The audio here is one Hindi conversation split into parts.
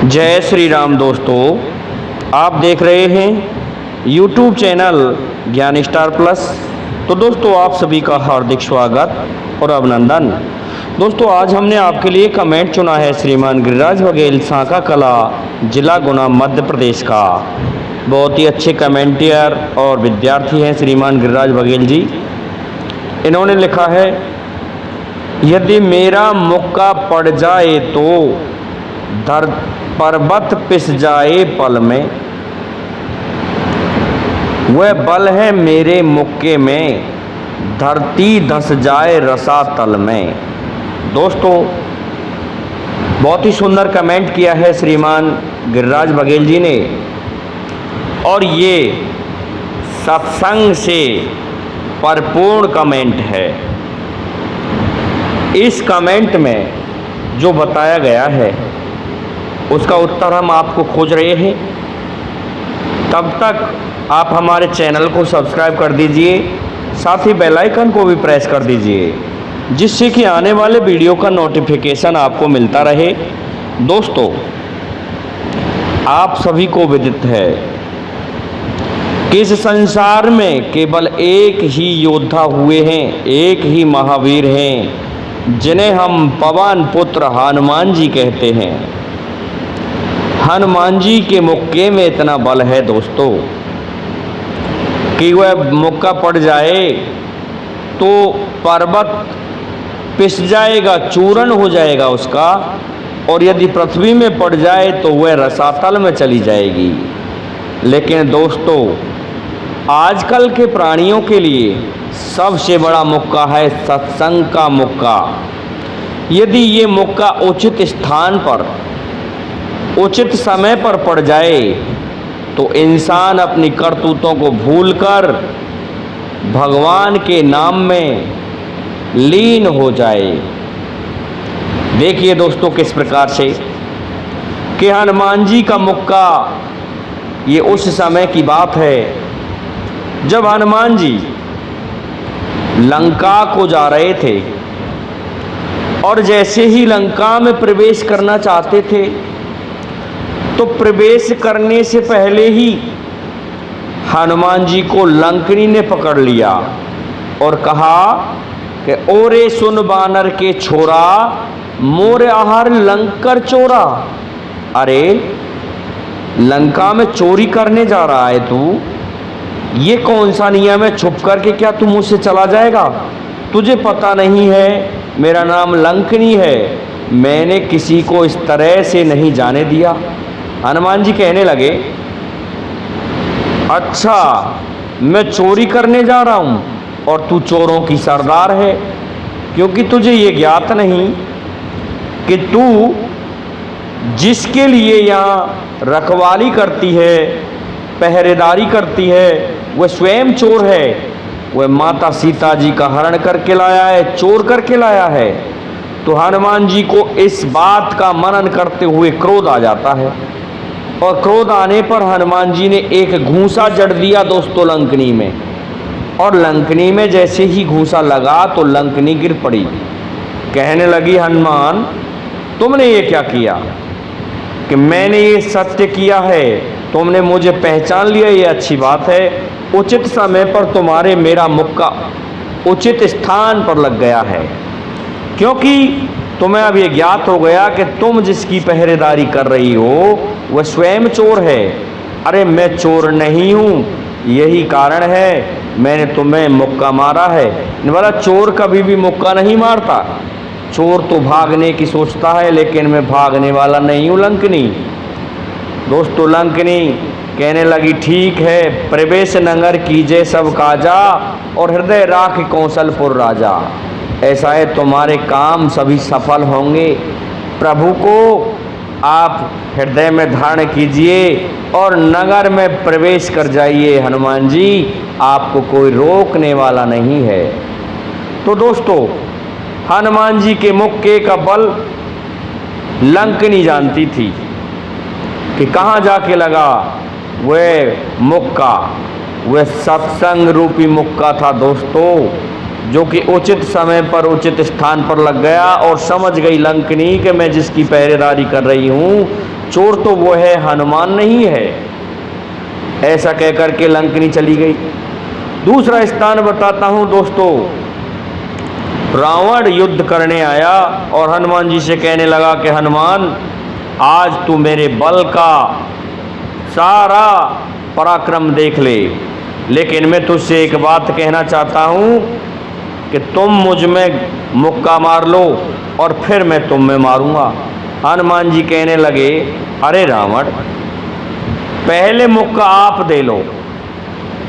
जय श्री राम दोस्तों, आप देख रहे हैं YouTube चैनल ज्ञान स्टार प्लस। तो दोस्तों, आप सभी का हार्दिक स्वागत और अभिनंदन। दोस्तों, आज हमने आपके लिए कमेंट चुना है श्रीमान गिरिराज बघेल, सांका कला, जिला गुना, मध्य प्रदेश का। बहुत ही अच्छे कमेंटियर और विद्यार्थी हैं श्रीमान गिरिराज बघेल जी। इन्होंने लिखा है, यदि मेरा मुक्का पड़ जाए तो धर पर्वत पिस जाए पल में, वह बल है मेरे मुक्के में, धरती धस जाए रसातल में। दोस्तों, बहुत ही सुंदर कमेंट किया है श्रीमान गिरिराज बघेल जी ने, और ये सत्संग से भरपूर कमेंट है। इस कमेंट में जो बताया गया है उसका उत्तर हम आपको खोज रहे हैं। तब तक आप हमारे चैनल को सब्सक्राइब कर दीजिए, साथ ही बेल आइकन को भी प्रेस कर दीजिए, जिससे कि आने वाले वीडियो का नोटिफिकेशन आपको मिलता रहे। दोस्तों, आप सभी को विदित है कि इस संसार में केवल एक ही योद्धा हुए हैं, एक ही महावीर हैं, जिन्हें हम पवन पुत्र हनुमान जी कहते हैं। हनुमान जी के मुक्के में इतना बल है दोस्तों कि वह मुक्का पड़ जाए तो पर्वत पिस जाएगा, चूर्ण हो जाएगा उसका, और यदि पृथ्वी में पड़ जाए तो वह रसातल में चली जाएगी। लेकिन दोस्तों, आजकल के प्राणियों के लिए सबसे बड़ा मुक्का है सत्संग का मुक्का। यदि ये मुक्का उचित स्थान पर उचित समय पर पड़ जाए तो इंसान अपनी करतूतों को भूलकर भगवान के नाम में लीन हो जाए। देखिए दोस्तों, किस प्रकार से कि हनुमान जी का मुक्का, ये उस समय की बात है जब हनुमान जी लंका को जा रहे थे, और जैसे ही लंका में प्रवेश करना चाहते थे तो प्रवेश करने से पहले ही हनुमान जी को लंकनी ने पकड़ लिया और कहा कि ओरे सुन बानर के छोरा, मोरे आहार लंकर चोरा। अरे, लंका में चोरी करने जा रहा है तू? ये कौन सा नियम है? छुप करके क्या तू मुझसे चला जाएगा? तुझे पता नहीं है मेरा नाम लंकनी है, मैंने किसी को इस तरह से नहीं जाने दिया। हनुमान जी कहने लगे, अच्छा, मैं चोरी करने जा रहा हूं और तू चोरों की सरदार है, क्योंकि तुझे ये ज्ञात नहीं कि तू जिसके लिए यहाँ रखवाली करती है, पहरेदारी करती है, वह स्वयं चोर है। वह माता सीता जी का हरण करके लाया है, चोर करके लाया है। तो हनुमान जी को इस बात का मनन करते हुए क्रोध आ जाता है, और क्रोध आने पर हनुमान जी ने एक घूंसा जड़ दिया दोस्तों लंकनी में, और लंकनी में जैसे ही घूंसा लगा तो लंकनी गिर पड़ी। कहने लगी, हनुमान, तुमने ये क्या किया? कि मैंने ये सत्य किया है, तुमने मुझे पहचान लिया, ये अच्छी बात है। उचित समय पर तुम्हारे मेरा मुक्का उचित स्थान पर लग गया है, क्योंकि तुम्हें अब ये ज्ञात हो गया कि तुम जिसकी पहरेदारी कर रही हो वह स्वयं चोर है। अरे, मैं चोर नहीं हूँ, यही कारण है मैंने तुम्हें मुक्का मारा है। बोला, चोर कभी भी मुक्का नहीं मारता, चोर तो भागने की सोचता है, लेकिन मैं भागने वाला नहीं हूँ लंकनी। दोस्तों, लंकनी कहने लगी, ठीक है, प्रवेश नगर कीजे सब काजा, और हृदय राख कौशलपुर राजा। ऐसा है, तुम्हारे काम सभी सफल होंगे। प्रभु को आप हृदय में धारण कीजिए और नगर में प्रवेश कर जाइए। हनुमान जी, आपको कोई रोकने वाला नहीं है। तो दोस्तों, हनुमान जी के मुक्के का बल लंकनी जानती थी कि कहाँ जाके लगा। वह मुक्का, वह सत्संग रूपी मुक्का था दोस्तों, जो कि उचित समय पर उचित स्थान पर लग गया, और समझ गई लंकनी कि मैं जिसकी पहरेदारी कर रही हूँ चोर तो वो है, हनुमान नहीं है। ऐसा कहकर के लंकनी चली गई। दूसरा स्थान बताता हूं दोस्तों, रावण युद्ध करने आया और हनुमान जी से कहने लगा कि हनुमान, आज तू मेरे बल का सारा पराक्रम देख ले, लेकिन मैं तुझसे एक बात कहना चाहता हूं कि तुम मुझ में मुक्का मार लो और फिर मैं तुम में मारूंगा। हनुमान जी कहने लगे, अरे रावण, पहले मुक्का आप दे लो,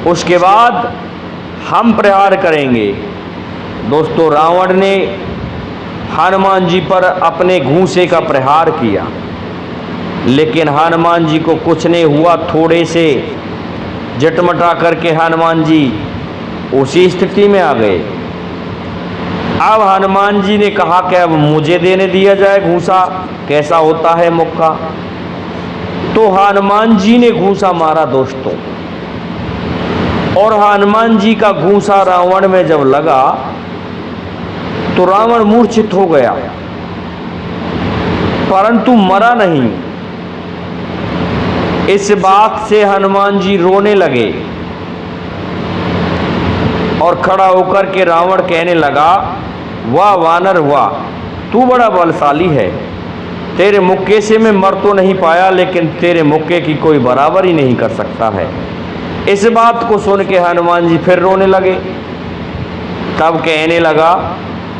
उसके बाद हम प्रहार करेंगे। दोस्तों, रावण ने हनुमान जी पर अपने घूंसे का प्रहार किया, लेकिन हनुमान जी को कुछ नहीं हुआ। थोड़े से झटमटा करके हनुमान जी उसी स्थिति में आ गए। अब हनुमान जी ने कहा कि अब मुझे देने दिया जाए घूंसा, कैसा होता है मुक्का। तो हनुमान जी ने घूंसा मारा दोस्तों, और हनुमान जी का घूंसा रावण में जब लगा तो रावण मूर्छित हो गया, परंतु मरा नहीं। इस बात से हनुमान जी रोने लगे और खड़ा होकर के रावण कहने लगा, वाह वानर वाह, तू बड़ा बलशाली है, तेरे मुक्के से मैं मर तो नहीं पाया, लेकिन तेरे मुक्के की कोई बराबरी नहीं कर सकता है। इस बात को सुन के हनुमान जी फिर रोने लगे। तब कहने लगा,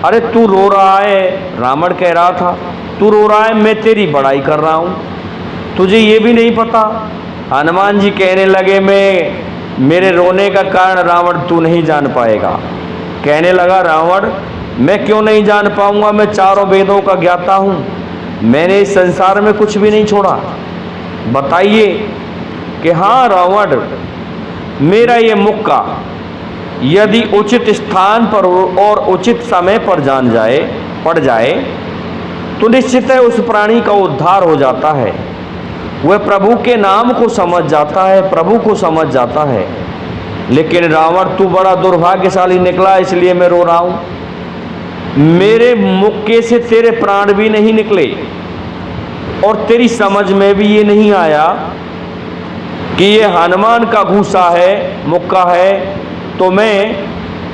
अरे तू रो रहा है? रावण कह रहा था, तू रो रहा है, मैं तेरी बड़ाई कर रहा हूँ, तुझे ये भी नहीं पता? हनुमान जी कहने लगे, मेरे रोने का कारण रावण तू नहीं जान पाएगा। कहने लगा, रावण, मैं क्यों नहीं जान पाऊंगा? मैं चारों वेदों का ज्ञाता हूँ, मैंने इस संसार में कुछ भी नहीं छोड़ा। बताइए कि हाँ रावण, मेरा ये मुक्का यदि उचित स्थान पर और उचित समय पर पड़ जाए तो निश्चित है उस प्राणी का उद्धार हो जाता है। वह प्रभु के नाम को समझ जाता है, प्रभु को समझ जाता है। लेकिन रावण, तू बड़ा दुर्भाग्यशाली निकला, इसलिए मैं रो रहा हूं। मेरे मुक्के से तेरे प्राण भी नहीं निकले और तेरी समझ में भी ये नहीं आया कि ये हनुमान का घूंसा है, मुक्का है, तो मैं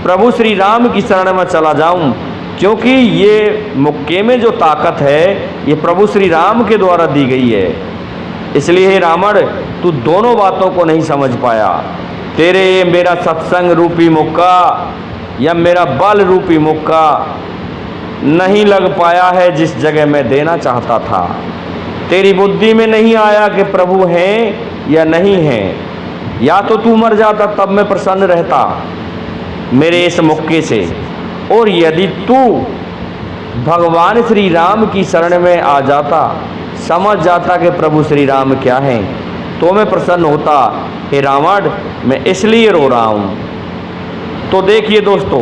प्रभु श्री राम की शरण में चला जाऊं, क्योंकि ये मुक्के में जो ताकत है ये प्रभु श्री राम के द्वारा दी गई है। इसलिए हे रावण, तू दोनों बातों को नहीं समझ पाया। तेरे ये मेरा सत्संग रूपी मुक्का या मेरा बल रूपी मुक्का नहीं लग पाया है जिस जगह मैं देना चाहता था। तेरी बुद्धि में नहीं आया कि प्रभु हैं या नहीं हैं। या तो तू मर जाता, तब मैं प्रसन्न रहता मेरे इस मुक्के से, और यदि तू भगवान श्री राम की शरण में आ जाता, समझ जाता कि प्रभु श्री राम क्या हैं, तो मैं प्रसन्न होता। हे रावण, मैं इसलिए रो रहा हूँ। तो देखिए दोस्तों,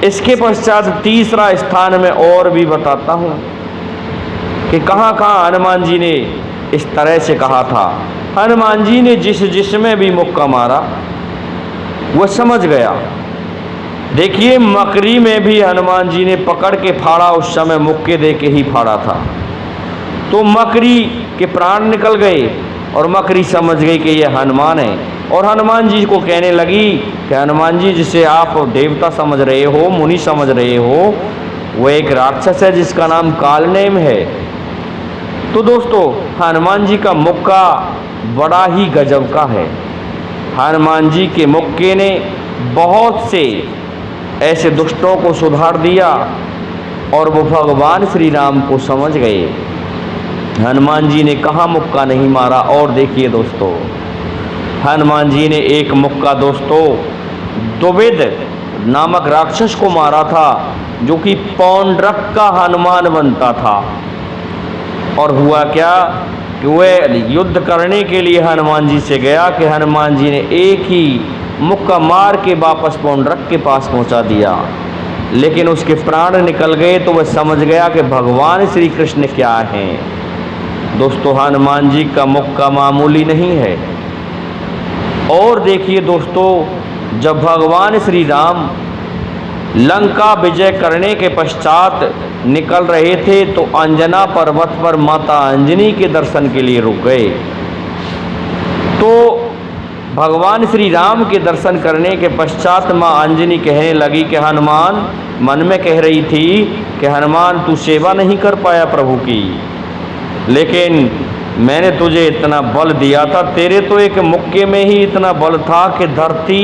इसके पश्चात तीसरा स्थान में और भी बताता हूँ कि कहाँ कहाँ हनुमान जी ने इस तरह से कहा था। हनुमान जी ने जिसमें भी मुक्का मारा वह समझ गया। देखिए, मकरी में भी हनुमान जी ने पकड़ के फाड़ा, उस समय मुक्के दे के ही फाड़ा था, तो मकरी के प्राण निकल गए और मकरी समझ गई कि यह हनुमान है, और हनुमान जी को कहने लगी कि हनुमान जी, जिसे आप देवता समझ रहे हो, मुनि समझ रहे हो, वह एक राक्षस है जिसका नाम कालनेम है। तो दोस्तों, हनुमान जी का मुक्का बड़ा ही गजब का है। हनुमान जी के मुक्के ने बहुत से ऐसे दुष्टों को सुधार दिया और वो भगवान श्री राम को समझ गए। हनुमान जी ने कहाँ मुक्का नहीं मारा। और देखिए दोस्तों, हनुमान जी ने एक मुक्का दोस्तों द्विविद नामक राक्षस को मारा था, जो कि पौंड्रक का हनुमान बनता था। और हुआ क्या कि वह युद्ध करने के लिए हनुमान जी से गया कि हनुमान जी ने एक ही मुक्का मार के वापस पौंड्रक के पास पहुंचा दिया, लेकिन उसके प्राण निकल गए। तो वह समझ गया कि भगवान श्री कृष्ण क्या हैं। दोस्तों, हनुमान जी का मुक्का मामूली नहीं है। और देखिए दोस्तों, जब भगवान श्री राम लंका विजय करने के पश्चात निकल रहे थे तो अंजना पर्वत पर माता अंजनी के दर्शन के लिए रुक गए। तो भगवान श्री राम के दर्शन करने के पश्चात माँ अंजनी कहने लगी कि हनुमान, मन में कह रही थी कि हनुमान तू सेवा नहीं कर पाया प्रभु की, लेकिन मैंने तुझे इतना बल दिया था, तेरे तो एक मुक्के में ही इतना बल था कि धरती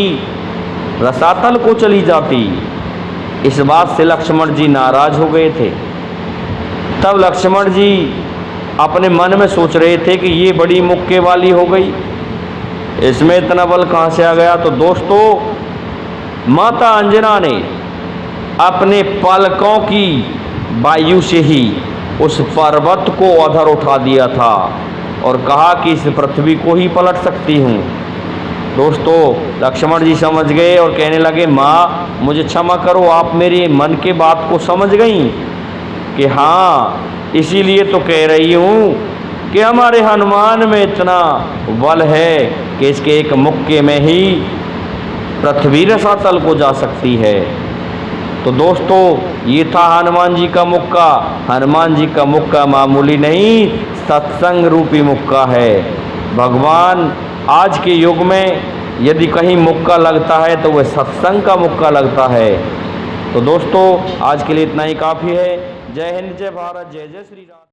रसातल को चली जाती। इस बात से लक्ष्मण जी नाराज हो गए थे। तब लक्ष्मण जी अपने मन में सोच रहे थे कि ये बड़ी मुक्के वाली हो गई, इसमें इतना बल कहाँ से आ गया। तो दोस्तों, माता अंजना ने अपने पलकों की वायु से ही उस पर्वत को अधर उठा दिया था और कहा कि इस पृथ्वी को ही पलट सकती हूँ। दोस्तों, लक्ष्मण जी समझ गए और कहने लगे, माँ मुझे क्षमा करो, आप मेरे मन के बात को समझ गई कि हाँ, इसीलिए तो कह रही हूँ कि हमारे हनुमान में इतना बल है कि इसके एक मुक्के में ही पृथ्वी रसातल को जा सकती है। तो दोस्तों, ये था हनुमान जी का मुक्का। हनुमान जी का मुक्का मामूली नहीं, सत्संग रूपी मुक्का है। भगवान आज के युग में यदि कहीं मुक्का लगता है तो वह सत्संग का मुक्का लगता है। तो दोस्तों, आज के लिए इतना ही काफ़ी है। जय हिंद, जय भारत, जय जय श्री राम।